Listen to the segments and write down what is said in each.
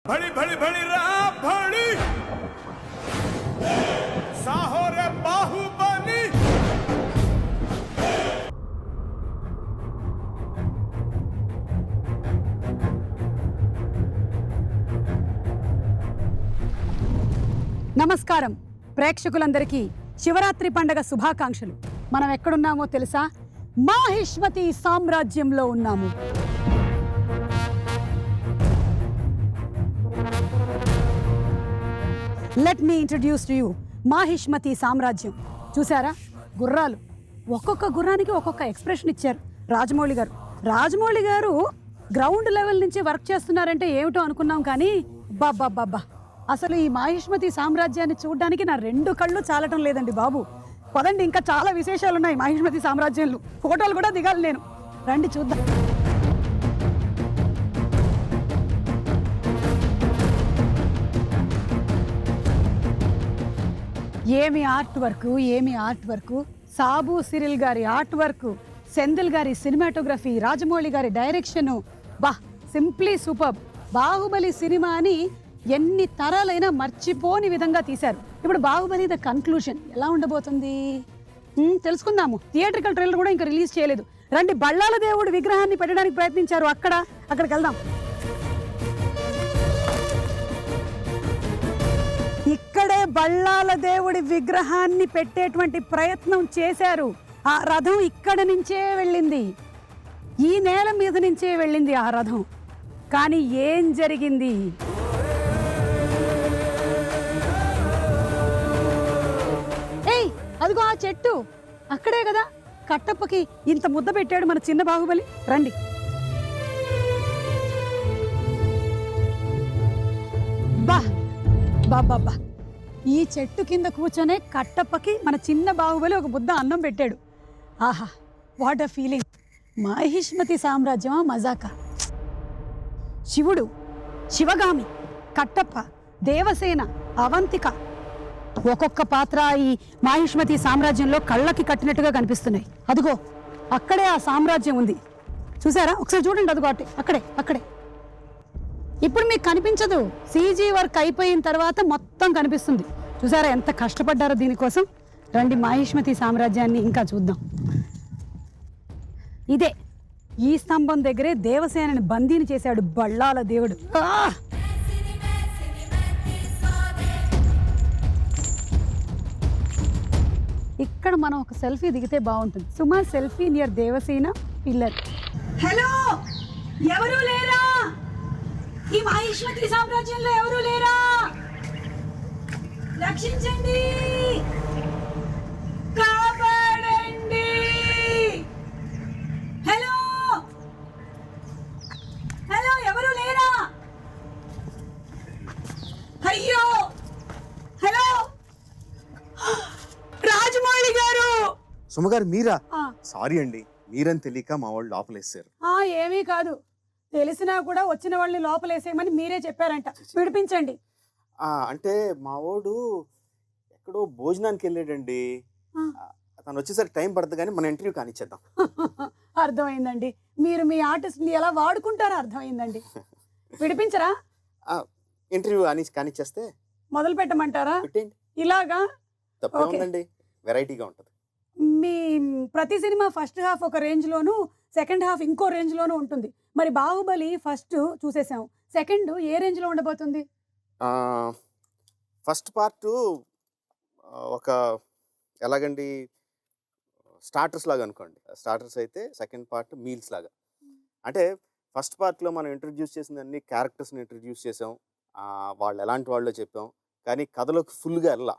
भड़ी भड़ी भड़ी रा भड़ी साहो रे बाहुबली నమస్కారం ప్రేక్షకులందరికీ శివరాత్రి పండుగ శుభాకాంక్షలు. మనం ఎక్కడున్నామో తెలుసా? మాహిష్మతి సామ్రాజ్యంలో ఉన్నాము. Let me introduce to you Mahishmati సామ్రాజ్యం. చూసారా, గుర్రాలు, ఒక్కొక్క గుర్రానికి ఒక్కొక్క ఎక్స్ప్రెషన్ ఇచ్చారు రాజమౌళి గారు గ్రౌండ్ లెవెల్ నుంచి వర్క్ చేస్తున్నారంటే ఏమిటో అనుకున్నాం, కానీ బాబ్బా అసలు ఈ మాహిష్మతి సామ్రాజ్యాన్ని చూడడానికి నా రెండు కళ్ళు చాలటం లేదండి బాబు. పదండి, ఇంకా చాలా విశేషాలు ఉన్నాయి మాహిష్మతి సామ్రాజ్యంలో. ఫోటోలు కూడా దిగాలి నేను. రండి చూద్దాం. ఏమి ఆర్ట్ వర్క్, సాబు సిరిల్ గారి ఆర్ట్ వర్క్, సెందిల్ గారి సినిమాటోగ్రఫీ, రాజమౌళి గారి డైరెక్షన్, బా సింప్లీ సూపర్. బాహుబలి సినిమా అని ఎన్ని తరాలైనా మర్చిపోని విధంగా తీశారు. ఇప్పుడు బాహుబలి ద కన్క్లూషన్ ఎలా ఉండబోతుంది తెలుసుకుందాము. థియేట్రికల్ ట్రైలర్ కూడా ఇంకా రిలీజ్ చేయలేదు. రండి, బళ్ళాల దేవుడి విగ్రహాన్ని పెట్టడానికి ప్రయత్నించారు, అక్కడికి వెళ్దాం. ఇక్కడే బళ్ళాల దేవుడి విగ్రహాన్ని పెట్టేటువంటి ప్రయత్నం చేశారు. ఆ రథం ఇక్కడ నుంచే వెళ్ళింది, ఈ నేల మీద నుంచే వెళ్ళింది ఆ రథం. కానీ ఏం జరిగింది? ఏయ్, అదిగో ఆ చెట్టు అక్కడే కదా కట్టప్పకి ఇంత ముద్ద పెట్టాడు మన చిన్న బాహుబలి. రండి. బాబా, ఈ చెట్టు కింద కూర్చొనే కట్టప్పకి మన చిన్న బాహుబలి ఒక ముద్ద అన్నం పెట్టాడు. ఆహా, వాట్ అ ఫీలింగ్. మాహిష్మతి సామ్రాజ్యమా మజాకా. శివుడు, శివగామి, కట్టప్ప, దేవసేన, అవంతిక, ఒక్కొక్క పాత్ర ఈ మాహిష్మతి సామ్రాజ్యంలో కళ్ళకి కట్టినట్టుగా కనిపిస్తున్నాయి. అదిగో అక్కడే ఆ సామ్రాజ్యం ఉంది, చూసారా? ఒకసారి చూడండి, అదిగో అక్కడే. ఇప్పుడు మీకు కనిపించదు, సీజీ వర్క్ అయిపోయిన తర్వాత మొత్తం కనిపిస్తుంది. చూసారా ఎంత కష్టపడ్డారో దీనికోసం? రండి, మాహిష్మతి సామ్రాజ్యాన్ని ఇంకా చూద్దాం. ఇదే, ఈ స్తంభం దగ్గరే దేవసేనని బందీని చేశాడు బళ్ళాల దేవుడు. ఇక్కడ మనం ఒక సెల్ఫీ దిగితే బాగుంటుంది. సుమా selfie near Devasena pillar. Hello, ఎవరు లేరా? ఈ మాహిష్మతి సామ్రాజ్యంలో ఎవరు లేరా? రక్షించండి, కాపాడండి. హలో, ఎవరు లేరా? అయ్యో, హలో, రాజమౌళి గారు. సుమగారు మీరా? సారీ అండి, మీరని తెలియక మా వాళ్ళు లోపలేసారు. ఏమీ కాదు, తెలిసినా కూడా వచ్చిన వాళ్ళని లోపలేసేయమని మీరే చెప్పారంట. విడిపించండి. అంటే మా వాడు ఎక్కడో భోజనానికి వెళ్ళాడండి. తను వచ్చేసరికి టైం పడుతుంది, కానీ మన ఇంటర్వ్యూ కానిచ్చేద్దాం. అర్థమైందండి, మీరు మీ ఆర్టిస్ట్ని ఎలా వాడుకుంటారో అర్థమైందండి. విడిపించరా? ఇంటర్వ్యూ కానిచ్చేస్తే మొదలు పెట్టమంటారా? పెట్టండి. ఇలాగా తప్పే ఉందండి, వెరైటీగా ఉంటుంది. మీ ప్రతి సినిమా ఫస్ట్ హాఫ్ ఒక రేంజ్ లోను, సెకండ్ హాఫ్ ఇంకో రేంజ్ లోను ఉంటుంది. మరి బాహుబలి ఫస్ట్ చూసేసాం, సెకండ్ ఏ రేంజ్ లో ఉండబోతుంది? ఫస్ట్ పార్ట్ ఒక ఎలాగండి, స్టార్టర్స్ లాగా అనుకోండి. స్టార్టర్స్ అయితే సెకండ్ పార్ట్ మీల్స్ లాగా. అంటే ఫస్ట్ పార్ట్లో మనం ఇంట్రడ్యూస్ చేసిన అన్ని క్యారెక్టర్స్ని ఇంట్రడ్యూస్ చేసాం, వాళ్ళు ఎలాంటి వాళ్ళో చెప్పాం, కానీ కథలోకి ఫుల్గా వెళ్ళా.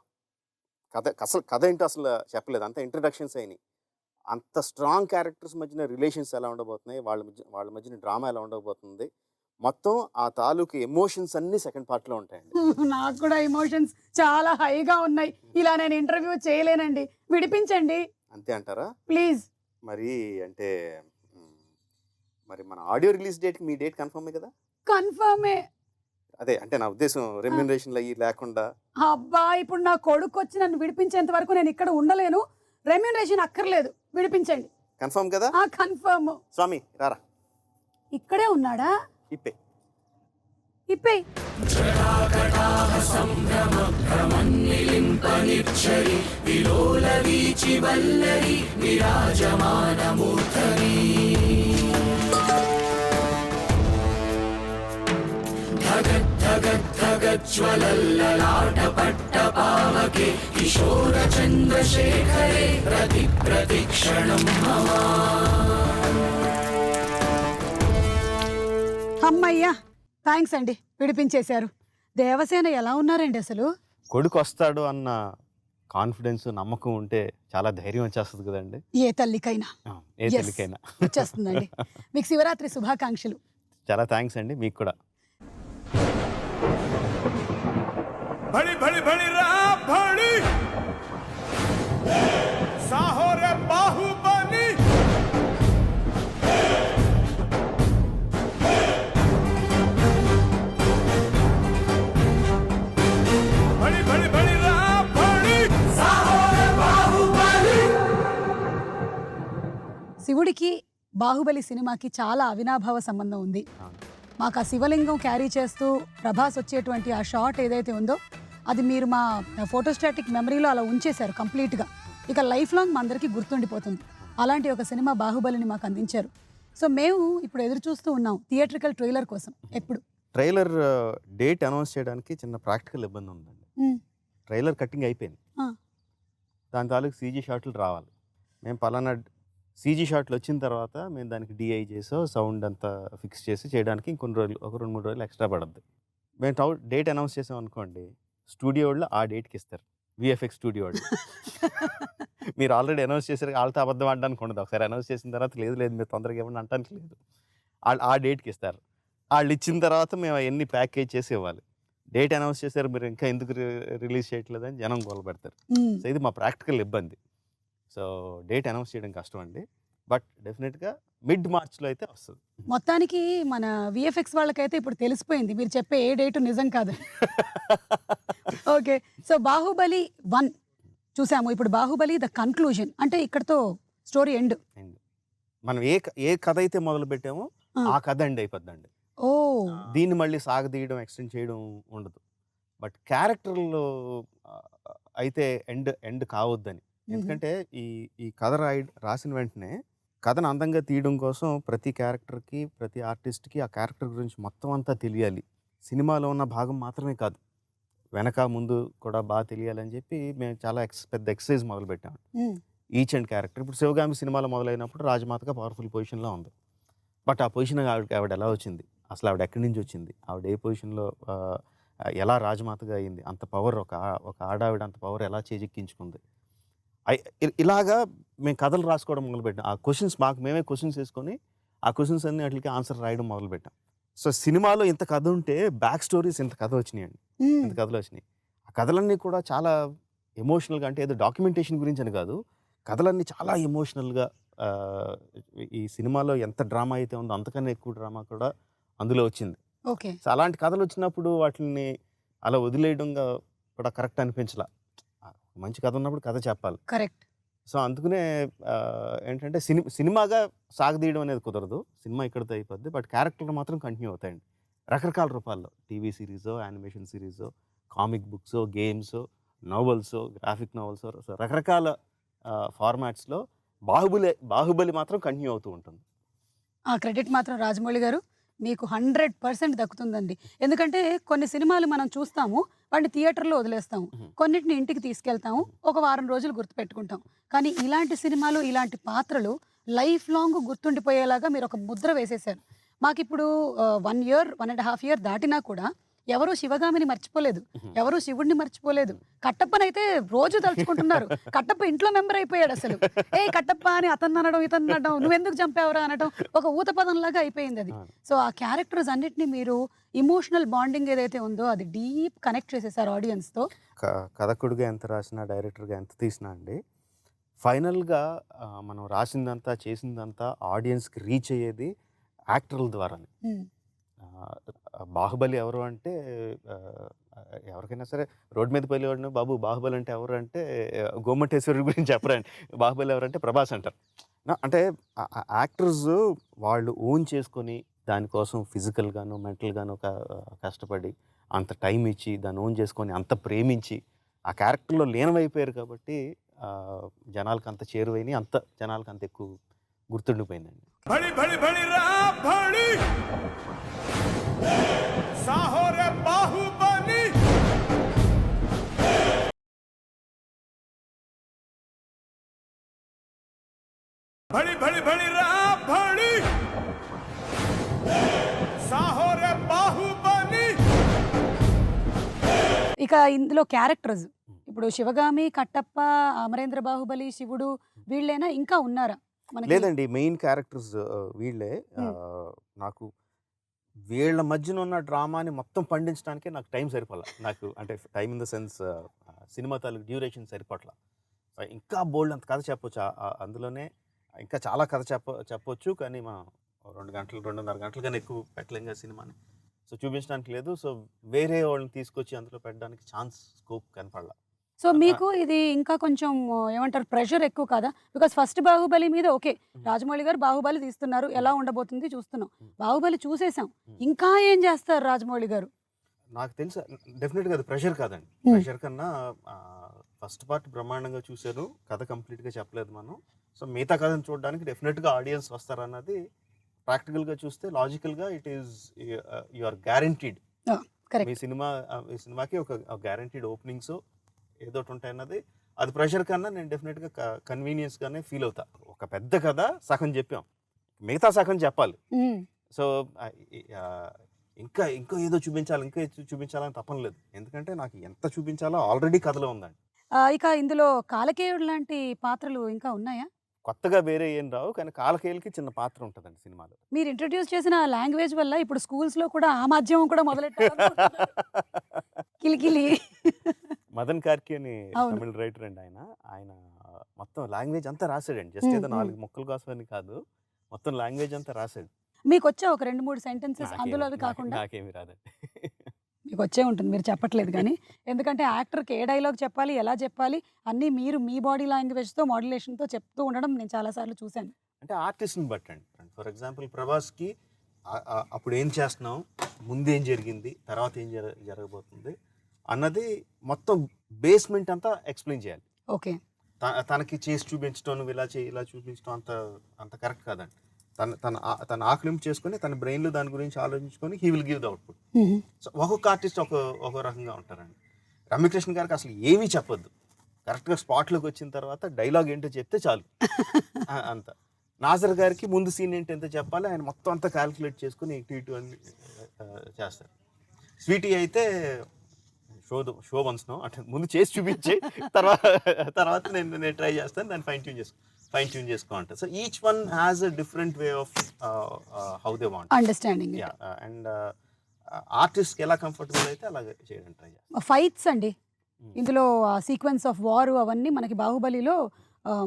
కథ ఏంటో అసలు చెప్పలేదు, అంత ఇంట్రడక్షన్స్ అయినాయి. అంత స్ట్రాంగ్ క్యారెక్టర్స్ మధ్యన రిలేషన్స్ ఎలా ఉండబోతున్నాయి, వాళ్ళ మధ్యన డ్రామా ఎలా ఉండబోతుంది, మొత్తం ఆ తాలూకు ఎమోషన్స్ అన్ని సెకండ్ పార్ట్లో ఉంటాయండి. నాకు కూడా ఎమోషన్స్ చాలా హైగా ఉన్నాయి. ఇలా నేను ఇంటర్వ్యూ చేయలేనండి, విడిపించండి. అంతే అంటారా? ప్లీజ్. మరి అంటే మరి మన ఆడియో రిలీజ్ డేట్కి మీ డేట్ కన్ఫర్మే కదా? కన్ఫర్మే. అదే అంటే నా ఉద్దేశం రెమ్యూనరేషన్లు అయ్యి లేకుండా. అబ్బా, ఇప్పుడు నా కొడుకు వచ్చి నన్ను విడిపించేంత వరకు నేను ఇక్కడ ఉండలేను. రెమ్యూనరేషన్ అక్కర్లేదు, విడిపించండి. కన్ఫర్మ్ కదా? కన్ఫర్మ్. స్వామి రారా. ఇక్కడే ఉన్నాడా? ఇప్పే. ఇప్పేయ్. అమ్మయ్యా, థ్యాంక్స్ అండి, విడిపించేశారు. దేవసేన ఎలా ఉన్నారండి అసలు? కొడుకు వస్తాడు అన్న కాన్ఫిడెన్స్ నమ్మకం ఉంటే చాలా ధైర్యం వచ్చేస్తుంది కదండి. ఏ తల్లికైనా ఏ Yes. తల్లికైనా. వచ్చేస్తుందండి. మీకు శివరాత్రి శుభాకాంక్షలు. చాలా థ్యాంక్స్ అండి మీకు కూడా. भड़ी भड़ी भड़ी भड़ी साहो रे बाहुबली भड़ी भड़ी भड़ी भड़ी साहो रे बाहुबली. శివుడికి బాహుబలి సినిమాకి చాలా అవినాభావ సంబంధం ఉంది. మాకు ఆ శివలింగం క్యారీ చేస్తూ ప్రభాస్ వచ్చేటువంటి ఆ షాట్ ఏదైతే ఉందో అది మీరు మా ఫోటోస్టాటిక్ మెమరీలో అలా ఉంచేశారు కంప్లీట్గా. ఇక లైఫ్ లాంగ్ మా అందరికీ గుర్తుండిపోతుంది. అలాంటి ఒక సినిమా బాహుబలిని మాకు అందించారు. సో మేము ఇప్పుడు ఎదురు చూస్తూ ఉన్నాం థియేట్రికల్ ట్రైలర్ కోసం. ఎప్పుడు ట్రైలర్ డేట్ అనౌన్స్ చేయడానికి చిన్న ప్రాక్టికల్ ఇబ్బంది ఉందండి. ట్రైలర్ కటింగ్ అయిపోయింది, దాని తాలూకు సీజీ షాట్లు రావాలి. మేము పలానా సీజీ షాట్లు వచ్చిన తర్వాత మేము దానికి డిఐ చేసో సౌండ్ అంతా ఫిక్స్ చేసి చేయడానికి ఇంకొన్ని రోజులు, ఒక 2-3 రోజులు ఎక్స్ట్రా పడుద్ది. మేము డేట్ అనౌన్స్ చేసాం అనుకోండి, స్టూడియో వాళ్ళు ఆ డేట్కి ఇస్తారు. విఎఫ్ఎక్స్ స్టూడియో వాళ్ళు మీరు ఆల్రెడీ అనౌన్స్ చేశారు, వాళ్ళతో అబద్ధం ఆడడానికి ఉండదు. ఒకసారి అనౌన్స్ చేసిన తర్వాత లేదు మీరు తొందరగా ఏమన్నా అంటానికి లేదు, వాళ్ళు ఆ డేట్కి ఇస్తారు. వాళ్ళు ఇచ్చిన తర్వాత మేము అవన్నీ ప్యాకేజ్ చేసి ఇవ్వాలి. డేట్ అనౌన్స్ చేశారు, మీరు ఇంకా ఎందుకు రిలీజ్ చేయట్లేదని జనం గోల పెడతారు. సో ఇది మా ప్రాక్టికల్ ఇబ్బంది. సో డేట్ అనౌన్స్ చేయడం కష్టం అండి, బట్ డెఫినెట్గా మిడ్ మార్చ్లో అయితే వస్తుంది. మొత్తానికి మన విఎఫ్ఎక్స్ వాళ్ళకైతే ఇప్పుడు తెలిసిపోయింది మీరు చెప్పే ఏ డేటు నిజం కాదు. ఓకే, సో బాహుబలి 1 చూసాము, ఇప్పుడు బాహుబలి ద కన్క్లూజన్, అంటే ఇక్కడతో స్టోరీ ఎండ్. మనం ఏ కథ అయితే మొదలు పెట్టామో ఆ కథ ఎండ్ అయిపోద్దండి. ఓ, దీన్ని మళ్ళీ సాగదీయడం, ఎక్స్టెండ్ చేయడం ఉండదు. బట్ క్యారెక్టర్లో అయితే ఎండ్ కావద్దని. ఎందుకంటే ఈ కథ రాసిన వెంటనే కథను అందంగా తీయడం కోసం ప్రతి క్యారెక్టర్కి, ప్రతి ఆర్టిస్ట్కి ఆ క్యారెక్టర్ గురించి మొత్తం అంతా తెలియాలి. సినిమాలో ఉన్న భాగం మాత్రమే కాదు, వెనక ముందు కూడా బాగా తెలియాలని చెప్పి మేము చాలా పెద్ద ఎక్సర్సైజ్ మొదలుపెట్టాము. ఈచ్ అండ్ క్యారెక్టర్, ఇప్పుడు శివగామి సినిమాలో మొదలైనప్పుడు రాజమాతగా పవర్ఫుల్ పొజిషన్లో ఉంది. బట్ ఆ పొజిషన్ ఆవిడ ఎలా వచ్చింది, అసలు ఆవిడ ఎక్కడి నుంచి వచ్చింది, ఆవిడ ఏ పొజిషన్లో ఎలా రాజమాతగా అయింది, అంత పవర్ ఒక ఆడావిడ అంత పవర్ ఎలా చేజెక్కించుకుంది, ఇలాగా మేము కథలు రాసుకోవడం మొదలుపెట్టాం. ఆ క్వశ్చన్స్ మేమే క్వశ్చన్స్ వేసుకొని ఆ క్వశ్చన్స్ అన్ని వాటికి ఆన్సర్ రాయడం మొదలుపెట్టాం. సో సినిమాలో ఇంత కథ ఉంటే బ్యాక్ స్టోరీస్ ఇంత కథ వచ్చినాయండి, ఇంత కథలు వచ్చినాయి. ఆ కథలన్నీ కూడా చాలా ఎమోషనల్గా, అంటే ఏదో డాక్యుమెంటేషన్ గురించి అని కాదు, కథలన్నీ చాలా ఎమోషనల్గా. ఈ సినిమాలో ఎంత డ్రామా అయితే ఉందో అంతకన్నా ఎక్కువ డ్రామా కూడా అందులో వచ్చింది. ఓకే, సో అలాంటి కథలు వచ్చినప్పుడు వాటిని అలా వదిలేయడంగా కూడా కరెక్ట్ అనిపించలా. మంచి కథ ఉన్నప్పుడు కథ చెప్పాలి. కరెక్ట్. సో అందుకనే ఏంటంటే సినిమాగా సాగదీయడం అనేది కుదరదు, సినిమా ఇక్కడితో అయిపోద్ది. బట్ క్యారెక్టర్లు మాత్రం కంటిన్యూ అవుతాయండి రకరకాల రూపాల్లో. టీవీ సిరీసో, యానిమేషన్ సిరీసో, comic books, games, novels, graphic novels, so రకరకాల ఫార్మాట్స్లో బాహుబలి మాత్రం కంటిన్యూ అవుతూ ఉంటుంది. ఆ క్రెడిట్ మాత్రం రాజమౌళి గారు మీకు 100% దక్కుతుందండి. ఎందుకంటే కొన్ని సినిమాలు మనం చూస్తాము, వాటిని థియేటర్లో వదిలేస్తాము, కొన్నిటిని ఇంటికి తీసుకెళ్తాము, ఒక వారం రోజులు గుర్తుపెట్టుకుంటాం. కానీ ఇలాంటి సినిమాలు, ఇలాంటి పాత్రలు లైఫ్ లాంగ్ గుర్తుండిపోయేలాగా మీరు ఒక ముద్ర వేసేశారు. మాకు ఇప్పుడు 1 year, 1.5 year దాటినా కూడా ఎవరు శివగామిని మర్చిపోలేదు, ఎవరు శివుడిని మర్చిపోలేదు. కట్టప్పనైతే రోజు తలుచుకుంటున్నారు. కట్టప్ప ఇంట్లో మెంబర్ అయిపోయాడు అసలు. ఏ కట్టప్ప అని అతను అనడం, ఇతను అనడం, నువ్వెందుకు చంపావురా అనడం ఒక ఊత పదంలాగా అయిపోయింది అది. సో ఆ క్యారెక్టర్స్ అన్నిటిని మీరు ఇమోషనల్ బాండింగ్ ఏదైతే ఉందో అది డీప్ కనెక్ట్ చేసేసారు ఆడియన్స్తో. కథకుడిగా ఎంత రాసినా, డైరెక్టర్గా ఎంత తీసినా అండి, ఫైనల్గా మనం రాసిందంతా చేసిందంతా ఆడియన్స్కి రీచ్ అయ్యేది యాక్టర్ల ద్వారానే. బాహుబలి ఎవరు అంటే ఎవరికైనా సరే రోడ్డు మీద పోయేవాడిని, బాబు బాహుబలి అంటే ఎవరు అంటే గోమటేశ్వరుడి గురించి చెప్పరండి, బాహుబలి ఎవరంటే ప్రభాస్ అంటారు. అంటే యాక్టర్స్ వాళ్ళు ఓన్ చేసుకొని దానికోసం ఫిజికల్గాను మెంటల్గాను కష్టపడి అంత టైం ఇచ్చి దాన్ని ఓన్ చేసుకొని అంత ప్రేమించి ఆ క్యారెక్టర్లో లీనమైపోయారు కాబట్టి జనాలకు అంత చేరువైన అంత జనాలకు అంత ఎక్కువ గుర్తుండిపోయిందండి. भड़ी भड़ी भड़ी रा भड़ी साहो रे बाहुबली भड़ी भड़ी भड़ी रा भड़ी साहो रे बाहुबली ఇక ఇందులో క్యారెక్టర్స్ ఇప్పుడు శివగామి, కట్టప్ప, అమరేంద్ర బాహుబలి, శివుడు వీళ్ళేనా ఇంకా ఉన్నారా మనకి? లేదండి, మెయిన్ క్యారెక్టర్స్ వీళ్ళే. నాకు వీళ్ళ మధ్యన ఉన్న డ్రామాని మొత్తం పండించడానికే నాకు టైం సరిపోలే. నాకు అంటే time in the sense cinema తాలూకు డ్యూరేషన్ సరిపోట్ల. ఇంకా బోల్డ్ అంత కథ చెప్పొచ్చు అందులోనే, ఇంకా చాలా కథ చెప్పొచ్చు. కానీ మనం 2 గంటలు 2.5 గంటల కన్నా ఎక్కువ పెట్టలేం కదా సినిమాని. సో చూపించడానికి లేదు. సో వేరే వాళ్ళని తీసుకొచ్చి అందులో పెట్టడానికి ఛాన్స్, స్కోప్ కనపడలా. సో మీకు ఇది ఇంకా కొంచెం ఏమంటారు, ప్రెషర్ ఎక్కువ కదా? బికాస్ ఫస్ట్ బాహుబలి మీద ఓకే, రాజమౌళి గారు బాహుబలి తీస్తున్నారు, ఎలా ఉండబోతుంది చూస్తున్నాం. బాహుబలి చూసేసాం, ఇంకా ఏం చేస్తారు రాజమౌళి గారు? నాకు తెలుసు డెఫినెట్గా అది ప్రెషర్ కాదండి. ప్రెషర్ కన్నా ఫస్ట్ పార్ట్ బ్రహ్మాండంగా చూశారు, కథ కంప్లీట్గా చెప్పలేదు మనం. సో మిగతా కథను చూడడానికి డెఫినెట్గా ఆడియన్స్ వస్తారన్నది ప్రాక్టికల్గా చూస్తే లాజికల్గా it is you are guaranteed. మీ సినిమాకి ఒక గ్యారంటీడ్ ఓపెనింగ్స్ ఏదో ఉంటాయి అన్నది. అది ప్రెషర్ కన్నా నేను డెఫినెట్గా కన్వీనియన్స్గానే ఫీల్ అవుతా. ఒక పెద్ద కథ సగం చెప్పాం, మిగతా సగం చెప్పాలి. సో ఇంకా ఏదో చూపించాలని తప్పని లేదు, ఎందుకంటే నాకు ఎంత చూపించాలో ఆల్రెడీ కథలో ఉందండి. ఇక ఇందులో కాలకేయుడు లాంటి పాత్రలు ఇంకా ఉన్నాయా? కొత్తగా వేరే ఏం రావు, కానీ కాలకేయులకి చిన్న పాత్ర ఉంటుందండి సినిమాలో. మీరు ఇంట్రడ్యూస్ చేసిన లాంగ్వేజ్ వల్ల ఇప్పుడు స్కూల్స్ లో కూడా ఆ మాధ్యమం కూడా మొదలెట్టారు. కిలికిలి. మదన్ కార్కి అని తమిళ రైటర్ అండి ఆయన మొత్తం లాంగ్వేజ్ అంతా రాశాడండి. జస్ట్ ఏదో 4 ముక్కల కోసమని కాదు, మొత్తం లాంగ్వేజ్ అంతా రాశాడు. మీకు వచ్చా ఒక 2-3 సెంటెన్సెస్ అందులో అది కాకుండా? నాకేమి రాదండి. మీకు వచ్చే ఉంటుంది, మీరు చెప్పట్లేదు కానీ. ఎందుకంటే యాక్టర్కి ఏ డైలాగ్ చెప్పాలి, ఎలా చెప్పాలి అన్నీ మీరు మీ బాడీ లాంగ్వేజ్తో, మాడ్యులేషన్తో చెప్తూ ఉండడం నేను చాలాసార్లు చూశాను. అంటే ఆర్టిస్ట్ని బట్టండి. ఫర్ ఎగ్జాంపుల్ ప్రభాస్కి అప్పుడు ఏం చేస్తున్నాం, ముందు ఏం జరిగింది, తర్వాత ఏం జరగబోతుంది అన్నది మొత్తం బేస్మెంట్ అంతా ఎక్స్ప్లెయిన్ చేయాలి. ఓకే, తనకి చేసి చూపించడం, నువ్వు ఇలా చేయి ఇలా చూపించడం అంత కరెక్ట్ కాదండి. తన ఆకలింపు చేసుకొని తన బ్రెయిన్లో దాని గురించి ఆలోచించుకొని he will give the output. So ఒక్కొక్క ఆర్టిస్ట్ ఒక రకంగా ఉంటారండి. రమ్యకృష్ణ గారికి అసలు ఏమీ చెప్పొద్దు, కరెక్ట్గా స్పాట్లోకి వచ్చిన తర్వాత డైలాగ్ ఏంటో చెప్తే చాలు అంత. నాజర్ గారికి ముందు సీన్ ఏంటి ఎంత చెప్పాలి ఆయన మొత్తం అంతా క్యాలిక్యులేట్ చేసుకుని ఇటు అని చేస్తారు. స్వీటీ అయితే షో వన్స్నో అంటే ముందు చేసి చూపించి తర్వాత నేను ట్రై చేస్తాను, దాన్ని ఫైన్ ట్యూన్ చేసుకో అంటారు. So each one has a different way of how they want understanding. And ఆర్టిస్ట్కి ఎలా కంఫర్టబుల్ అయితే అలాగే చేయడానికి ట్రై చేస్తాను. ఫైట్స్ అండి, ఇందులో సీక్వెన్స్ ఆఫ్ వార్ అవన్నీ మనకి బాహుబలిలో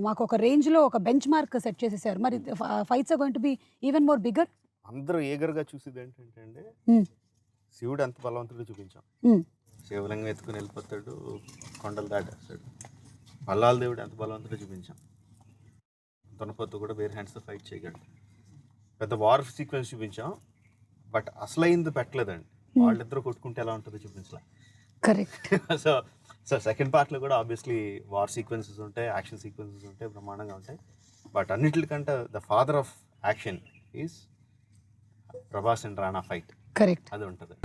మాకు ఒక రేంజ్లో ఒక బెంచ్ మార్క్ సెట్ చేసేసారు. మరి fights are going to be even more bigger. అందరూ ఏగర్గా చూసేది ఏంటంటే అండి, శివుడు ఎంత బలవంతుడు చూపించాం. శివలింగం ఎత్తుకుని వెళ్ళిపోతాడు, కొండలు దాటేస్తాడు. మల్లాల దేవుడు ఎంత బలవంతుడో చూపించాం. దునపొత్తు కూడా వేరే హ్యాండ్స్తో ఫైట్ చేయగలడు. పెద్ద వార్ సీక్వెన్స్ చూపించాం, బట్ అసలైంది పెట్టలేదండి. వాళ్ళిద్దరూ కొట్టుకుంటే ఎలా ఉంటుందో చూపించలే. కరెక్ట్. సో సెకండ్ పార్ట్లో కూడా ఆబ్వియస్లీ వార్ సీక్వెన్సెస్ ఉంటాయి, యాక్షన్ సీక్వెన్సెస్ ఉంటాయి, బ్రహ్మాండంగా ఉంటాయి. బట్ అన్నిటికంటే the father of action is Prabhas and Rana fight. Correct, అది ఉంటుంది.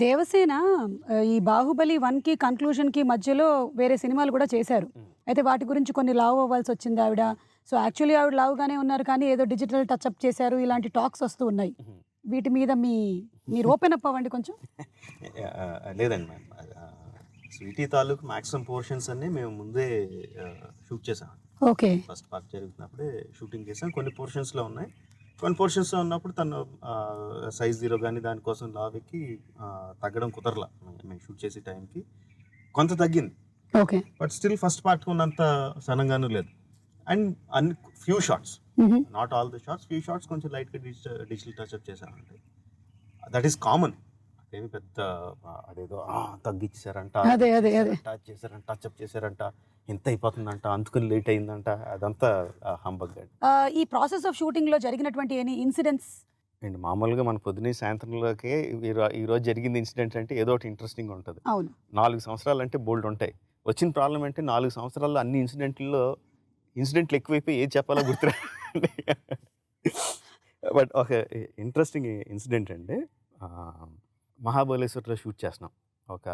దేవసేన ఈ బాహుబలి 1కి కన్క్లూషన్కి మధ్యలో వేరే సినిమాలు కూడా చేశారు. అయితే వాటి గురించి కొన్ని లావ్ అవ్వాల్సి వచ్చింది ఆవిడ. సో యాక్చువల్లీ ఆవిడ లావుగానే ఉన్నారు, కానీ ఏదో డిజిటల్ టచ్అప్ చేశారు, ఇలాంటి టాక్స్ వస్తూ ఉన్నాయి. వీటి మీద మీరు ఓపెన్ అప్ అవ్వండి కొంచెం. లేదండి మ్యామ్, స్వీటీ తాలూకు మ్యాక్సిమం పోర్షన్స్ అన్నీ మేము ముందే షూట్ చేసాం. ఓకే. ఫస్ట్ పార్ట్ జరుగుతున్నప్పుడే షూటింగ్ చేసాం. కొన్ని పోర్షన్స్లో ఉన్నాయి, కొన్ని పోర్షన్స్లో ఉన్నప్పుడు తను సైజ్ 0 కానీ దానికోసం లావెక్కి తగ్గడం కుదరలా. మేము షూట్ చేసే టైంకి కొంత తగ్గింది, okay. But still first part ఉన్నంత సనంగానూ లేదు. And few shots, not all the shots, few shots కొంచెం లైట్గా డిజిటల్ టచ్అప్ చేశానంటే దట్ ఈస్ కామన్. అదేమి పెద్ద అదేదో తగ్గించారంట, టచ్ చేశారంట, టచ్అప్ చేశారంట, ఎంత అయిపోతుందంట, అందుకని లేట్ అయిందంట, అదంతా హంబగ్. ఈ ప్రాసెస్ ఆఫ్ షూటింగ్ లో జరిగినటువంటి ఎనీ ఇన్సిడెంట్స్? అండ్ మామూలుగా మన పొద్దున్నే సాయంత్రంలోకే ఈరోజు జరిగింది ఇన్సిడెంట్ అంటే ఏదో ఒకటి ఇంట్రెస్టింగ్ ఉంటుంది. అవును. 4 సంవత్సరాలు అంటే బోల్డ్ ఉంటాయి. వచ్చిన ప్రాబ్లం అంటే 4 సంవత్సరాల్లో అన్ని ఇన్సిడెంట్లు ఎక్కువైపోయి ఏది చెప్పాలో గుర్తురా. బట్ ఒక ఇంట్రెస్టింగ్ ఇన్సిడెంట్ అండి. మహాబలేశ్వర్లో షూట్ చేస్తున్నాం. ఒక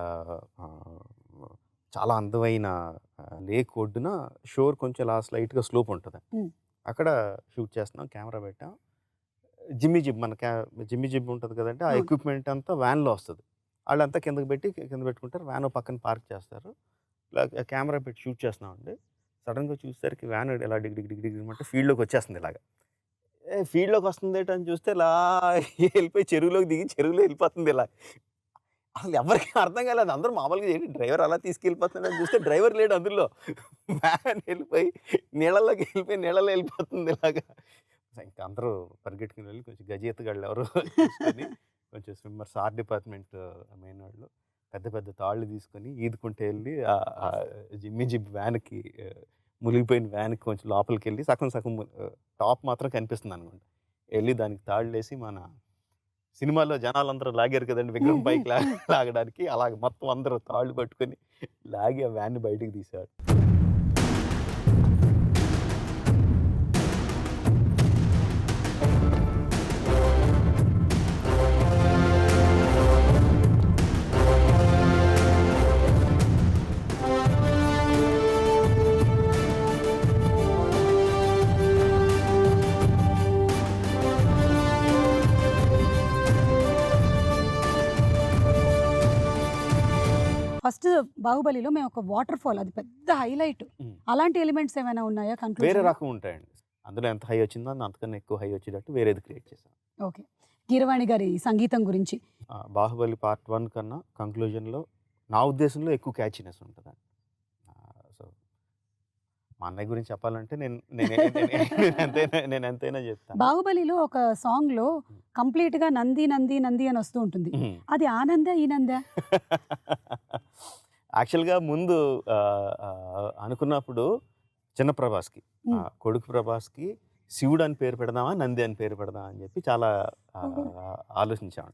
చాలా అందమైన లేక్ ఒడ్డున షోర్ కొంచెం లైట్గా స్లోప్ ఉంటుంది. అక్కడ షూట్ చేస్తున్నాం, కెమెరా పెట్టాం. జిమ్మి జిబ్ జిమ్మి జిబ్ ఉంటుంది కదంటే, ఆ ఎక్విప్మెంట్ అంతా వ్యాన్లో వస్తుంది. వాళ్ళంతా కింద పెట్టుకుంటారు, వ్యాన్ పక్కన పార్క్ చేస్తారు. ఇలా కెమెరా పెట్టి షూట్ చేస్తున్నామండి. సడన్గా చూసేసరికి వ్యాన్ ఇలా డిగ్ అంటే ఫీల్డ్లోకి వచ్చేస్తుంది. ఇలాగా ఫీల్డ్లోకి వస్తుంది అని చూస్తే ఇలా వెళ్ళిపోయి చెరువులోకి దిగి చెరువులో వెళ్ళిపోతుంది. ఇలా అసలు ఎవరికి అర్థం కాలేదు. అందరూ మామూలుగా ఏంటి డ్రైవర్ అలా తీసుకెళ్ళిపోతున్నాడని చూస్తే డ్రైవర్ లేడు అందులో. వ్యాన్ వెళ్ళిపోయి నీళ్ళలోకి నీళ్ళలో వెళ్ళిపోతుంది ఇలాగా. ఇంకా అందరూ పరిగెట్టుకుని వెళ్ళి కొంచెం గజేతగాళ్ళు ఎవరు తీసుకొని, కొంచెం స్విమ్మర్స్, ఆర్ట్ డిపార్ట్మెంట్ మెయిన్ వాళ్ళు పెద్ద పెద్ద తాళ్ళు తీసుకొని ఈదుకుంటే వెళ్ళి జిమ్మి జిబ్ వ్యాన్కి, మునిగిపోయిన వ్యాన్కి కొంచెం లోపలికి వెళ్ళి సగం టాప్ మాత్రం కనిపిస్తుంది అనుకోండి, వెళ్ళి దానికి తాళ్ళు వేసి, మన సినిమాలో జనాలందరూ లాగారు కదండి విగ్రహం పైకి లాగడానికి, అలాగే మొత్తం అందరూ తాళ్ళు పట్టుకొని లాగి ఆ వ్యాన్ని బయటికి తీశాడు. ఫస్ట్ బాహుబలిలో మేము ఒక వాటర్ ఫాల్, అది పెద్ద హైలైట్. అలాంటి ఎలిమెంట్స్ ఏమైనా ఉన్నాయా? వేరే రకం ఉంటాయండి అందులో. ఎంత హై వచ్చిందో అంతకన్నా ఎక్కువ హై వచ్చేటట్టు వేరేది క్రియేట్ చేశాను. ఓకే. కీరవాణి గారి సంగీతం గురించి, బాహుబలి పార్ట్ 1 కన్నా కంక్లూజన్లో నా ఉద్దేశంలో ఎక్కువ క్యాచీనెస్ ఉంటుంది. సో మా అన్నయ్య గురించి చెప్పాలంటే నేను ఎంతైనా చెప్తాను. బాహుబలిలో ఒక సాంగ్ లో కంప్లీట్ గా నంది నంది నంది అని వస్తూ ఉంటుంది. అది ఆనందా ఈనందా? యాక్చువల్గా ముందు అనుకున్నప్పుడు చిన్న ప్రభాస్కి, కొడుకు ప్రభాస్కి శివుడు అని పేరు పెడదామా, నంది అని పేరు పెడదామా అని చెప్పి చాలా ఆలోచించాము.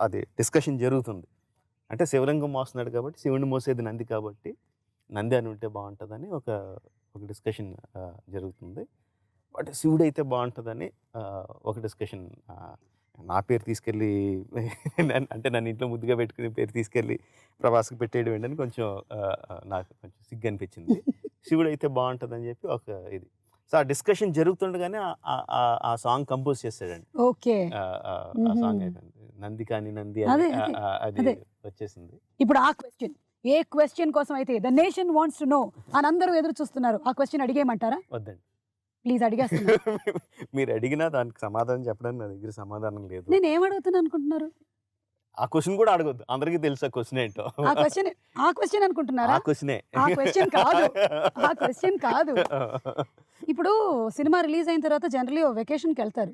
అది డిస్కషన్ జరుగుతుంది. అంటే శివలింగం మోస్తున్నాడు కాబట్టి శివుడిని మోసేది నంది కాబట్టి నంది అని ఉంటే బాగుంటుందని ఒక డిస్కషన్ జరుగుతుంది. బట్ శివుడు అయితే బాగుంటుందని ఒక డిస్కషన్. నా పేరు తీసుకెళ్ళి అంటే నన్ను ఇంట్లో ముద్దుగా పెట్టుకునే పేరు తీసుకెళ్ళి ప్రభాస్కి పెట్టేయడం ఏంటని కొంచెం నాకు కొంచెం సిగ్గు అనిపించింది. శివుడు అయితే బాగుంటుందని చెప్పి ఒక ఇది. సో ఆ డిస్కషన్ జరుగుతుండగానే ఆ సాంగ్ కంపోజ్ చేశాడండి. ఓకే. ఆ సాంగ్ అయిపోయింది, నంది కాని నంది అది వచ్చేసింది. ఇప్పుడు ఆ క్వశ్చన్, ఏ క్వశ్చన్ కోసం అయితే the nation wants to know అని అందరూ ఎదురు చూస్తున్నారు, ఆ క్వశ్చన్ అడిగేయమంటారా? వద్దండి, ప్లీజ్ అడిగేస్తున్నా. మీరు అడిగినా దానికి సమాధానం చెప్పడానికి నా దగ్గర సమాధానం లేదు. నేను ఏం అడుగుతున్నా అనుకుంటున్నారు? ఆ క్వశ్చన్ కూడా అడగొద్దు, అందరికీ తెలుసు ఆ క్వశ్చన్ ఏంటో. ఆ క్వశ్చన్ అనుకుంటున్నారా? ఆ క్వశ్చనే. ఆ క్వశ్చన్ కాదు. ఇప్పుడు సినిమా రిలీజ్ అయిన తర్వాత జనరల్లీ వెకేషన్కి వెళ్తారు,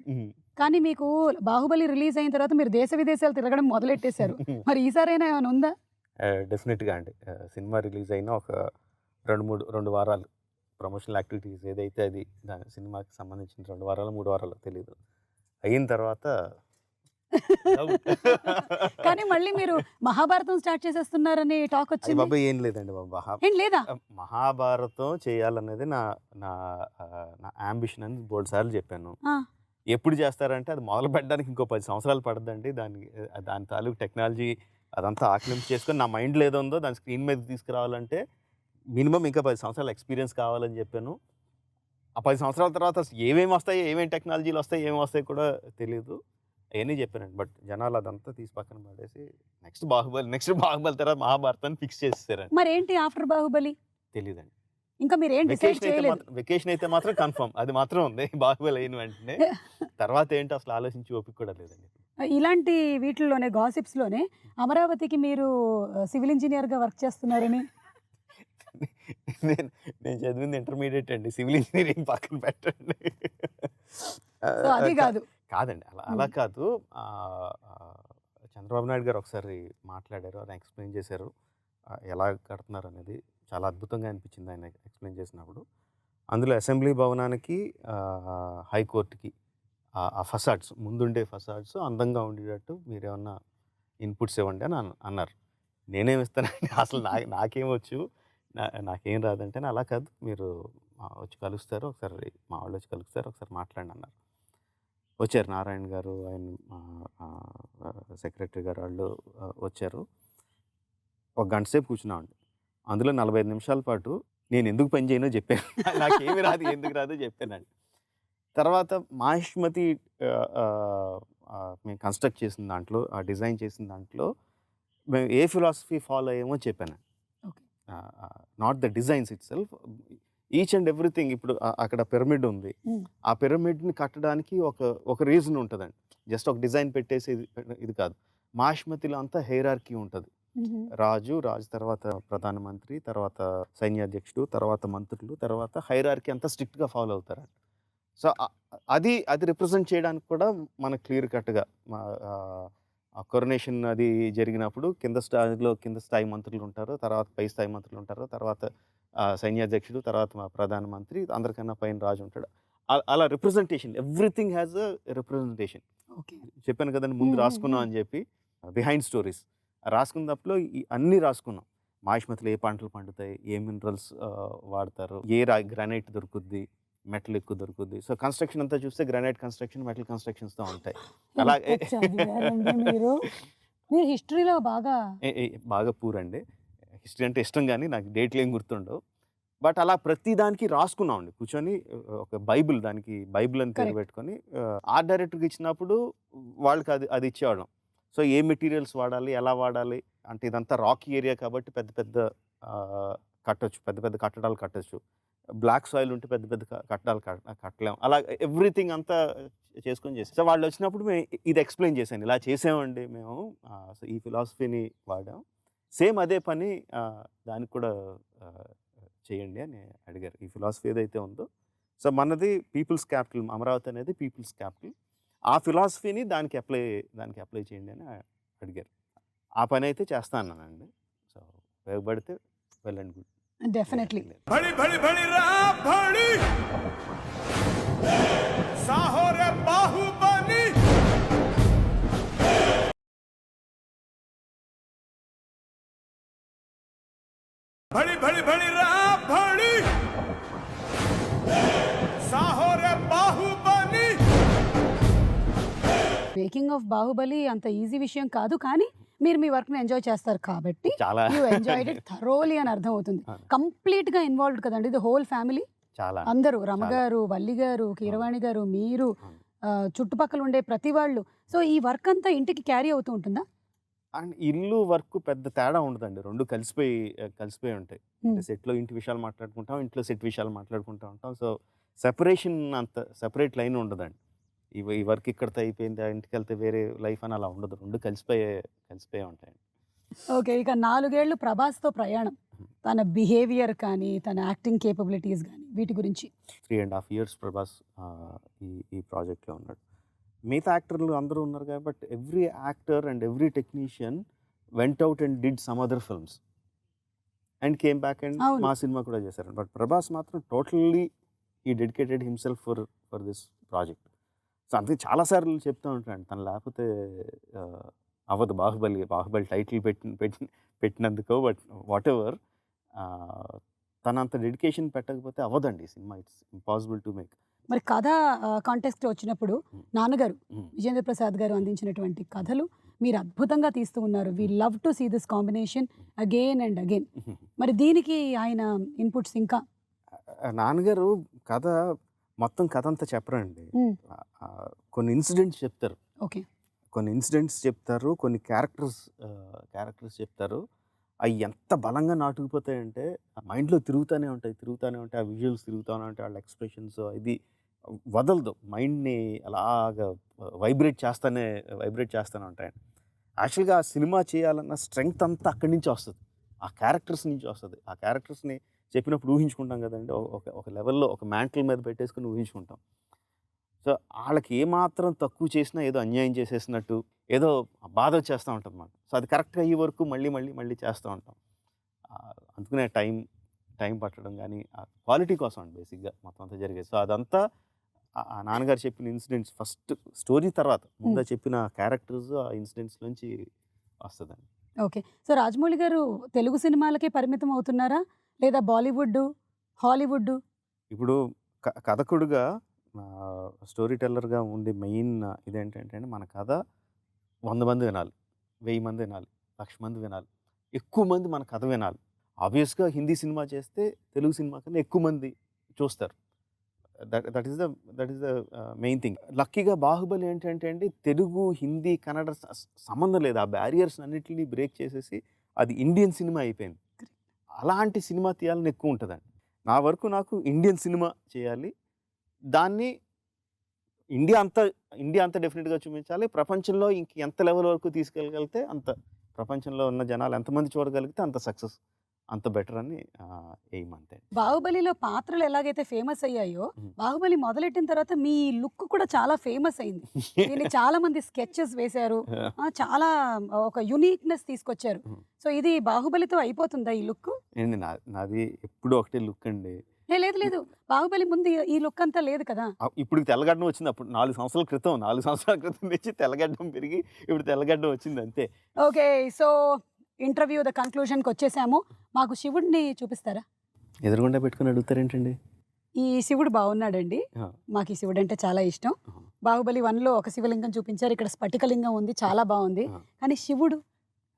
కానీ మీకు బాహుబలి రిలీజ్ అయిన తర్వాత మీరు దేశ విదేశాలు తిరగడం మొదలెట్టేశారు. మరి ఈసారైనా ఏమైనా ఉందా? డెఫినెట్గా అండి. సినిమా రిలీజ్ అయిన ఒక 2 వారాలు ప్రమోషనల్ యాక్టివిటీస్ ఏదైతే అది దాని సినిమాకి సంబంధించిన 2 వారాలు 3 వారాలు తెలియదు అయిన తర్వాత కానీ మళ్ళీ మీరు మహాభారతం స్టార్ట్ చేసేస్తున్నారని టాక్ వచ్చింది. బాబా ఏం లేదండి బాబా, ఏం లేదా? మహాభారతం చేయాలనేది నా అంబిషన్ అని బోల్డ్ సార్లు చెప్పాను. ఎప్పుడు చేస్తారంటే అది మొదలు పెట్టడానికి ఇంకో 10 సంవత్సరాలు పడుతుందండి. దాని తాలూకు టెక్నాలజీ అదంతా ఆక్లింపు చేసుకొని నా మైండ్లో ఏదో ఉందో దాని స్క్రీన్ మీద తీసుకురావాలంటే మినిమం ఇంకా 10 సంవత్సరాల ఎక్స్పీరియన్స్ కావాలని చెప్పాను. ఆ 10 సంవత్సరాల తర్వాత ఏమేమి వస్తాయి, ఏమేమి టెక్నాలజీలు వస్తాయి, ఏమి వస్తాయి కూడా తెలియదు, అవన్నీ చెప్పానండి. బట్ జనాలు అదంతా తీసి పక్కన పడేసి నెక్స్ట్ బాహుబలి తర్వాత మహాభారతాన్ని ఫిక్స్ చేసేసారండి. మరి ఏంటి ఆఫ్టర్ బాహుబలి? తెలియదండి. ఇంకా మీరు ఏం డిసైడ్ చేయలేదు. వెకేషన్ అయితే మాత్రం కన్ఫర్మ్, అది మాత్రం ఉంది. బాహుబలి అయిన వెంటనే తర్వాత ఏంటో అసలు ఆలోచించి ఓపిక కూడా లేదండి. ఇలాంటి వీటిల్లోనే గాసిప్స్‌లోనే అమరావతికి మీరు సివిల్ ఇంజినియర్‌గా వర్క్ చేస్తున్నారని. నేను నేను చదివింది ఇంటర్మీడియట్ అండి. సివిల్ ఇంజినీరింగ్ పక్కన పెట్టండి. సో అది కాదు. కాదండి. అలా కాదు. చంద్రబాబు నాయుడు గారు ఒకసారి మాట్లాడారు. ఆయన ఎక్స్‌ప్లెయిన్ చేశారు. ఎలా కడుతున్నారనేది చాలా అద్భుతంగా అనిపించింది ఆయన ఎక్స్‌ప్లెయిన్ చేసినప్పుడు. అందులో అసెంబ్లీ భవనానికి, హైకోర్టుకి ఆ ఫసాడ్స్, ముందుండే ఫసాడ్స్ అందంగా ఉండేటట్టు మీరేమన్నా ఇన్పుట్స్ ఇవ్వండి అని అన్నారు. నేనేమి ఇస్తానండి, అసలు నాకేమొచ్చు, నాకేం రాదంటే, అలా కాదు, మీరు వచ్చి కలుస్తారు ఒకసారి, మా వాళ్ళు వచ్చి కలుస్తారు, ఒకసారి మాట్లాడండి అన్నారు. వచ్చారు నారాయణ గారు, ఆయన సెక్రటరీ గారు వాళ్ళు వచ్చారు. ఒక గంట సేపు కూర్చున్నామండి. అందులో 45 నిమిషాల పాటు నేను ఎందుకు పని చేయనో చెప్పాను. నాకేమి రాదు, ఎందుకు రాదో చెప్పానండి. తర్వాత మాహిష్మతి మేము కన్స్ట్రక్ట్ చేసిన దాంట్లో, డిజైన్ చేసిన దాంట్లో మేము ఏ ఫిలాసఫీ ఫాలో అయ్యామో చెప్పాను. Not the designs it self, each and everything. ఇప్పుడు అక్కడ పిరమిడ్ ఉంది, ఆ పిరమిడ్ని కట్టడానికి ఒక రీజన్ ఉంటుందండి. జస్ట్ ఒక డిజైన్ పెట్టేసి ఇది కాదు. మాహిష్మతిలో అంతా హైరార్కీ ఉంటుంది. రాజు తర్వాత ప్రధానమంత్రి, తర్వాత సైన్యాధ్యక్షుడు, తర్వాత మంత్రులు, తర్వాత హైరార్కీ అంతా స్ట్రిక్ట్గా ఫాలో అవుతారండి. సో అది రిప్రజెంట్ చేయడానికి కూడా మనకు క్లియర్ కట్గా కొరనేషన్ అది జరిగినప్పుడు కింద స్థాయి మంత్రులు ఉంటారు, తర్వాత పై స్థాయి మంత్రులు ఉంటారు, తర్వాత సైన్యాధ్యక్షుడు, తర్వాత మా ప్రధానమంత్రి, అందరికన్నా పైన రాజు ఉంటాడు. అలా representation, everything has a representation. చెప్పాను కదండి ముందు రాసుకున్నాం అని చెప్పి, బిహైండ్ స్టోరీస్ రాసుకున్నప్పుడు అన్నీ రాసుకున్నాం. మాహిష్మతిలో ఏ పంటలు పండుతాయి, ఏ మినరల్స్ వాడతారు, ఏ గ్రానైట్ దొరుకుద్ది, మెటల్ ఎక్కువ దొరుకుద్ది. సో కన్స్ట్రక్షన్ అంతా చూస్తే గ్రానైట్ కన్స్ట్రక్షన్, మెటల్ కన్స్ట్రక్షన్స్తో ఉంటాయి. అలాగే మీరు హిస్టరీలో బాగా పూర్ అండి. హిస్టరీ అంటే ఇష్టం, కానీ నాకు డేట్లు ఏం గుర్తుండవు. బట్ అలా ప్రతి దానికి రాసుకున్నాం అండి కూర్చొని. ఒక దానికి బైబిల్ అని పేరు పెట్టుకొని ఆర్ట్ డైరెక్టర్కి ఇచ్చినప్పుడు వాళ్ళకి అది ఇచ్చేవాళ్ళం. సో ఏ మెటీరియల్స్ వాడాలి, ఎలా వాడాలి అంటే, ఇదంతా రాకీ ఏరియా కాబట్టి పెద్ద పెద్ద కట్టడాలు కట్టచ్చు. బ్లాక్ సాయిల్ ఉంటే పెద్ద పెద్ద కట్టడాలు కట్టలేము. అలా ఎవ్రీథింగ్ అంతా చేసుకొని చేసాం. సో వాళ్ళు వచ్చినప్పుడు మేము ఇది ఎక్స్ప్లెయిన్ చేశాను, ఇలా చేసామండి మేము, సో ఈ ఫిలాసఫీని వాడాం, సేమ్ అదే పని దానికి కూడా చేయండి అని అడిగారు. ఈ ఫిలాసఫీ ఏదైతే ఉందో, సో మనది పీపుల్స్ క్యాపిటల్, అమరావతి అనేది పీపుల్స్ క్యాపిటల్, ఆ ఫిలాసఫీని దానికి అప్లై చేయండి అని అడిగారు. ఆ పని అయితే చేస్తా అన్నానండి. సో ఉపయోగపడితే వెల్ అండ్ గుడ్. డెఫినెట్లీ. भड़ी भड़ी भड़ी रा भड़ी साहो रे बाहुबली भड़ी भड़ी भड़ी रा भड़ी साहो रे बाहुबली. మేకింగ్ ఆఫ్ బాహుబలి అంత ఈజీ విషయం కాదు, కానీ మీరు మీ వర్క్ ని ఎంజాయ్ చేస్తారు కాబట్టి చాలా యూ ఎంజాయ్డ్ ఇట్ థరోలీ అని అర్థం అవుతుంది. కంప్లీట్ గా ఇన్వాల్వ్డ్ కదండి, ది హోల్ ఫ్యామిలీ, చాలా అందరూ, రమగారు, వల్లి గారు, కీరవాణి గారు, మీరు, చుట్టుపక్కల ఉండే ప్రతి వాళ్ళు. సో ఈ వర్క్ అంతా ఇంటికి క్యారీ అవుతూ ఉంటుందా? అండ్ ఇల్లు వర్క్ పెద్ద తేడా ఉండదండి, రెండు కలిసిపోయి ఉంటాయి. సెట్లో ఇంటి విషయాలు మాట్లాడుకుంటాం, ఇంట్లో సెట్ విషయాలు మాట్లాడుకుంటూ ఉంటాం. సో సెపరేషన్, అంత సెపరేట్ లైన్ ఉండదండి. ఈ వర్క్ ఇక్కడితో అయిపోయింది, ఇంటికి వెళ్తే వేరే లైఫ్ అని అలా ఉండదు, రెండు కలిసిపోయే ఉంటాయండి. ఓకే, ఇక 4 ఏళ్ళు ప్రభాస్తో ప్రయాణం, తన బిహేవియర్ కానీ, తన యాక్టింగ్ కేపబిలిటీస్ కానీ, వీటి గురించి. 3.5 years ప్రభాస్ ఈ ప్రాజెక్ట్లో ఉన్నాడు. మిగతా యాక్టర్లు అందరూ ఉన్నారు కాబట్టి every actor and every technician went out and did some other films and came back and మా సినిమా కూడా చేశారు. బట్ ప్రభాస్ మాత్రం టోటల్లీ ఈ dedicated himself for this project. So అందుకే చాలాసార్లు చెప్తూ ఉంటాను, తను లేకపోతే అవ్వదు బాహుబలి టైటిల్ పెట్టినందుకో, బట్ వాట్ ఎవర్, తనంత డెడికేషన్ పెట్టకపోతే అవ్వదండి సినిమా. It's impossible to make. మరి కథ కాంటెక్స్ట్ వచ్చినప్పుడు నాన్నగారు విజేంద్ర ప్రసాద్ గారు అందించినటువంటి కథలు మీరు అద్భుతంగా తీస్తూ ఉన్నారు. We love to see this combination again and again. మరి దీనికి ఆయన ఇన్పుట్స్ ఇంకా? నాన్నగారు మొత్తం కథ అంతా చెప్పరండి, కొన్ని ఇన్సిడెంట్స్ చెప్తారు. ఓకే, కొన్ని ఇన్సిడెంట్స్ చెప్తారు, కొన్ని క్యారెక్టర్స్ చెప్తారు. అవి ఎంత బలంగా నాటుకుపోతాయంటే మైండ్లో తిరుగుతూనే ఉంటాయి, ఆ విజువల్స్ తిరుగుతూనే ఉంటాయి, వాళ్ళ ఎక్స్ప్రెషన్స్ ఇది వదలదు, మైండ్ని అలాగా వైబ్రేట్ చేస్తూనే ఉంటాయండి. యాక్చువల్గా ఆ సినిమా చేయాలన్న స్ట్రెంగ్త్ అంతా అక్కడి నుంచి వస్తుంది, ఆ క్యారెక్టర్స్ నుంచి వస్తుంది. ఆ క్యారెక్టర్స్ని చెప్పినప్పుడు ఊహించుకుంటాం కదండి, ఒక లెవెల్లో ఒక మ్యాంటల్ మీద పెట్టేసుకుని ఊహించుకుంటాం. సో వాళ్ళకి ఏమాత్రం తక్కువ చేసినా ఏదో అన్యాయం చేసేసినట్టు ఏదో బాధ వచ్చేస్తూ ఉంటుంది అన్నమాట. సో అది కరెక్ట్గా అయ్యే వరకు మళ్ళీ చేస్తూ ఉంటాం. అందుకనే టైం పట్టడం కానీ ఆ క్వాలిటీ కోసం అండి బేసిక్గా మొత్తం అంతా జరిగేది. సో అదంతా ఆ నాన్నగారు చెప్పిన ఇన్సిడెంట్స్ ఫస్ట్ స్టోరీ తర్వాత ముందు చెప్పిన క్యారెక్టర్స్ ఆ ఇన్సిడెంట్స్ నుంచి వస్తుందండి. ఓకే. సో రాజమౌళి గారు తెలుగు సినిమాలకే పరిమితం అవుతున్నారా, లేదా బాలీవుడ్, హాలీవుడ్? ఇప్పుడు కథకుడుగా స్టోరీ టెల్లర్గా ఉండే మెయిన్ ఇదేంటంటే అండి, మన కథ 100 మంది వినాలి, 1000 మంది వినాలి, 1,00,000 మంది వినాలి, ఎక్కువ మంది మన కథ వినాలి. ఆబ్వియస్గా హిందీ సినిమా చేస్తే తెలుగు సినిమా కన్నా ఎక్కువ మంది చూస్తారు. That is the main thing. లక్కీగా బాహుబలి ఏంటంటే అండి, తెలుగు, హిందీ, కన్నడ సంబంధం లేదు, ఆ బ్యారియర్స్ అన్నిటిని బ్రేక్ చేసేసి అది ఇండియన్ సినిమా అయిపోయింది. అలాంటి సినిమా తీయాలని ఎక్కువ ఉంటుందండి. నా వరకు నాకు ఇండియన్ సినిమా చేయాలి, దాన్ని ఇండియా అంతా డెఫినెట్గా చూపించాలి. ప్రపంచంలో ఎంత లెవెల్ వరకు తీసుకెళ్ళగలిగితే అంత, ప్రపంచంలో ఉన్న జనాలు ఎంతమంది చూడగలిగితే అంత సక్సెస్, అంత బెటర్ అని ఎయిమ్ అంతే. బాహుబలిలో పాత్రలు ఎలాగైతే ఫేమస్ అయ్యాయో, బాహుబలి మొదలెట్టిన తర్వాత మీ లుక్ కూడా చాలా ఫేమస్ అయింది. దీన్ని చాలా మంది స్కెచెస్ వేశారు, చాలా ఒక యూనిక్నెస్ తీసుకొచ్చారు. సో ఇది బాహుబలితో అయిపోతుందా ఈ లుక్? ఏండి నాది ఎప్పుడు ఒకటే లుక్ అండి. లేదు, బాహుబలి ముందు ఈ లుక్ అంతా లేదు కదా. ఇప్పుడు తెల్లగడ్డం వచ్చింది, అప్పుడు 4 సంవత్సరాల క్రితం నుంచి తెల్లగడ్డం పెరిగి ఇప్పుడు తెల్లగడ్డం వచ్చింది అంతే. ఓకే, సో ఇంటర్వ్యూ ద కంక్లూజన్కి వచ్చేసాము. మాకు శివుడిని చూపిస్తారా? ఎదురుగుండా పెట్టుకుని అడుగుతారేంటండి? ఈ శివుడు బాగున్నాడండి, మాకు ఈ శివుడు అంటే చాలా ఇష్టం. బాహుబలి 1లో ఒక శివలింగం చూపించారు, ఇక్కడ స్ఫటికలింగం ఉంది, చాలా బాగుంది. కానీ శివుడు,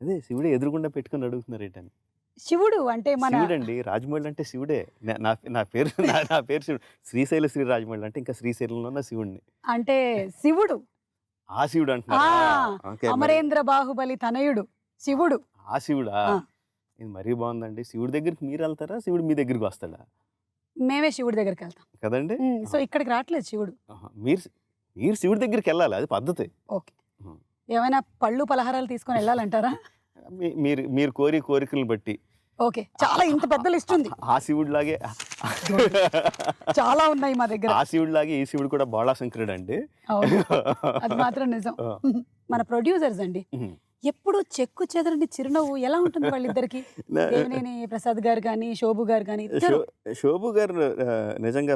అదే శివుడే ఎదురుగుండా పెట్టుకుని అడుగుతున్నారు ఏంటని. శివుడు అంటే మన శివుడండి, రాజమౌళి అంటే శివుడే. నా పేరు శివుడు, శ్రీశైల శ్రీ రాజమౌళి అంటే ఇంకా శ్రీశైలంలో ఉన్న శివుడిని అంటే శివుడు, ఆ శివుడు అంటున్నారు. అమరేంద్ర బాహుబలి తనయుడు శివుడు, ఆ శివుడా? ఇది మరీ బాగుందండి. శివుడి దగ్గరికి మీరు వెళ్తారా, శివుడు మీ దగ్గరికి వస్తాడా? మేమే శివుడి దగ్గరికి వెళ్తాం కదండి. సో ఇక్కడికి రావట్లేదు శివుడు, మీరు శివుడి దగ్గరికి వెళ్ళాలి, అది పద్ధతి. ఓకే, ఏమైనా పళ్ళు పలహారాలు తీసుకొని వెళ్ళాలంటారా? మీరు కోరికలను బట్టి. ఓకే, చాలా ఇంత పెద్ద లిస్ట్ ఉంది. ఆ శివుడు లాగే చాలా ఉన్నాయి మా దగ్గర. ఆ శివుడు లాగే ఈ శివుడు కూడా బాళాశంకరుడు అండి. అది మాత్రం నిజం. మన ప్రొడ్యూసర్స్ అండి ఎప్పుడు చెక్కు చెదరని చిరునవ్వు ఎలా ఉంటుంది వాళ్ళిద్దరికి? దేవినేని ప్రసాద్ గారు కానీ, శోభు గారు కానీ. శోభు గారు నిజంగా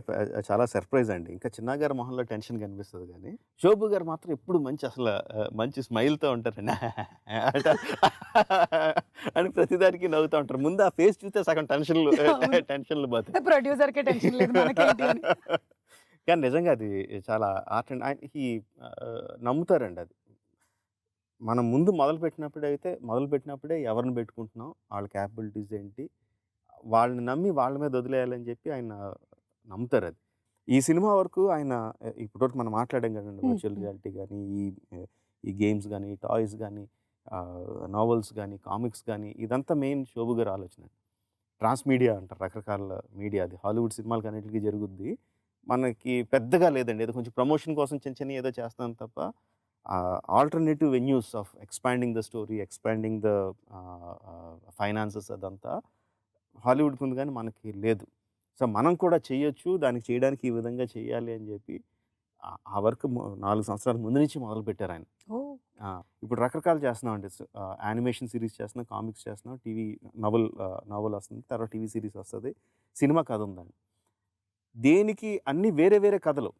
చాలా సర్ప్రైజ్ అండి. ఇంకా చిన్న గారి మొహంలో టెన్షన్ కనిపిస్తుంది, కానీ శోభు గారు మాత్రం ఎప్పుడు మంచి స్మైల్తో ఉంటారండి అని ప్రతిదానికి నవ్వుతూ ఉంటారు. ముందు ఆ ఫేస్ చూస్తే సగం టెన్షన్లు పోతాయి. ప్రొడ్యూసర్కే టెన్షన్ లేదు, కానీ నిజంగా అది చాలా ఆర్ట్ అండ్ ఆయనకి నమ్ముతారండి. అది మనం ముందు మొదలుపెట్టినప్పుడే ఎవరిని పెట్టుకుంటున్నాం, వాళ్ళ క్యాపబిలిటీస్ ఏంటి, వాళ్ళని నమ్మి వాళ్ళ మీద వదిలేయాలని చెప్పి ఆయన నమ్ముతారు. అది ఈ సినిమా వరకు ఆయన ఇప్పటివరకు మనం మాట్లాడాం కదండి, వర్చువల్ రియాలిటీ కానీ, ఈ గేమ్స్ కానీ, టాయ్స్ కానీ, నావెల్స్ కానీ, కామిక్స్ కానీ, ఇదంతా మెయిన్ శోభు గారి ఆలోచన. ట్రాన్స్మీడియా అంటారు, రకరకాల మీడియా, అది హాలీవుడ్ సినిమాలకి అన్నిటికీ జరుగుద్ది. మనకి పెద్దగా లేదండి, ఏదో కొంచెం ప్రమోషన్ కోసం చిన్న ఏదో చేస్తాం తప్ప alternative venues of expanding the story, expanding the finances, అదంతా హాలీవుడ్కి ఉంది కానీ మనకి లేదు. సో మనం కూడా చేయొచ్చు, దానికి చేయడానికి ఈ విధంగా చేయాలి అని చెప్పి ఆ వర్క్ 4 సంవత్సరాల ముందు నుంచి మొదలుపెట్టారు ఆయన. ఇప్పుడు రకరకాలు చేస్తున్నాం అండి, యానిమేషన్ సిరీస్ చేస్తున్నాం, కామిక్స్ చేస్తున్నాం, టీవీ నవల్ వస్తుంది, తర్వాత టీవీ సిరీస్ వస్తుంది, సినిమా కథ ఉందండి. దేనికి అన్ని వేరే వేరే కథలు,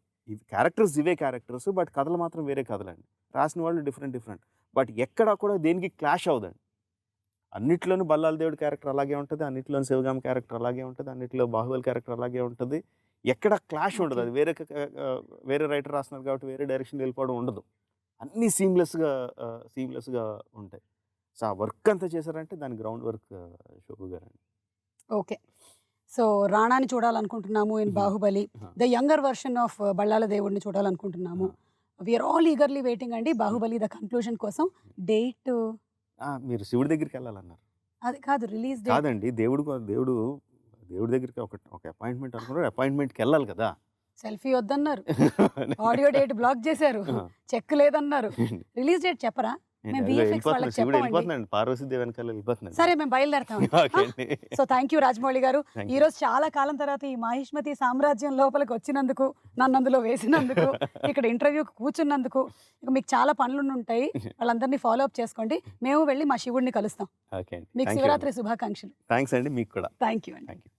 క్యారెక్టర్స్ ఇవే క్యారెక్టర్స్, బట్ కథలు మాత్రం వేరే కథలండి. రాసిన వాళ్ళు డిఫరెంట్, బట్ ఎక్కడా కూడా దేనికి క్లాష్ అవుదండి. అన్నిట్లోనూ బల్లాల దేవుడి క్యారెక్టర్ అలాగే ఉంటుంది, అన్నిట్లోనూ శివగామి క్యారెక్టర్ అలాగే ఉంటుంది, అన్నిట్లో బాహుబలి క్యారెక్టర్ అలాగే ఉంటుంది. ఎక్కడ క్లాష్ ఉండదు. అది వేరే రైటర్ రాస్తున్నారు కాబట్టి వేరే డైరెక్షన్ వెళ్ళిపోవడం ఉండదు. అన్నీ సీమ్లెస్గా ఉంటాయి. సో ఆ వర్క్ అంతా చేశారంటే దాని గ్రౌండ్ వర్క్ శోభు గారు అండి. ఓకే, సో రాణాని చూడాలనుకుంటున్నాము in Baahubali, the younger version of Bhallala దేవుడిని చూడాలనుకుంటున్నాము. వీఆర్ ఆల్ ఈగర్లీ వెయిటింగ్ అండి బాహుబలి ద కన్క్లూజన్ కోసం. డేట్ మీరు శివుడి దగ్గరికి వెళ్ళాలన్నారు. అది కాదు రిలీజ్ డేట్. కాదండి, దేవుడు దగ్గరికి ఒక అపాయింట్మెంట్ అనుకున్నారు, అపాయింట్మెంట్కి వెళ్ళాలి కదా. సెల్ఫీ వద్దన్నారు, ఆడియో డేట్ బ్లాక్ చేశారు, చెక్ లేదన్నారు. రిలీజ్ డేట్ చెప్పరా? మేము VFX వాళ్ళకి చెప్పమండి. వెళ్ళిపోతుందండి, పార్వతీదేవి వెనకాల వెళ్ళిపోతుందండి. సరే మేము బయలుదేరుతాం. ఓకే అండి. సో థ్యాంక్ యూ రాజమౌళి గారు. Thank you. ఈ రోజు చాలా కాలం తర్వాత ఈ మాహిష్మతి సామ్రాజ్యం లోపలికి వచ్చినందుకు, నన్ను అందులో వేసినందుకు, ఇక్కడ ఇంటర్వ్యూకి కూర్చున్నందుకు, ఇక మీకు చాలా పనులు ఉంటాయి, వాళ్ళందరినీ ఫాలో అప్ చేసుకోండి. మేము వెళ్ళి మా శివుడిని కలుస్తాం. ఓకే అండి. మీకు శివరాత్రి శుభాకాంక్షలు. థ్యాంక్స్ అండి, మీకు కూడా. థ్యాంక్ యూ అండి. Thank you.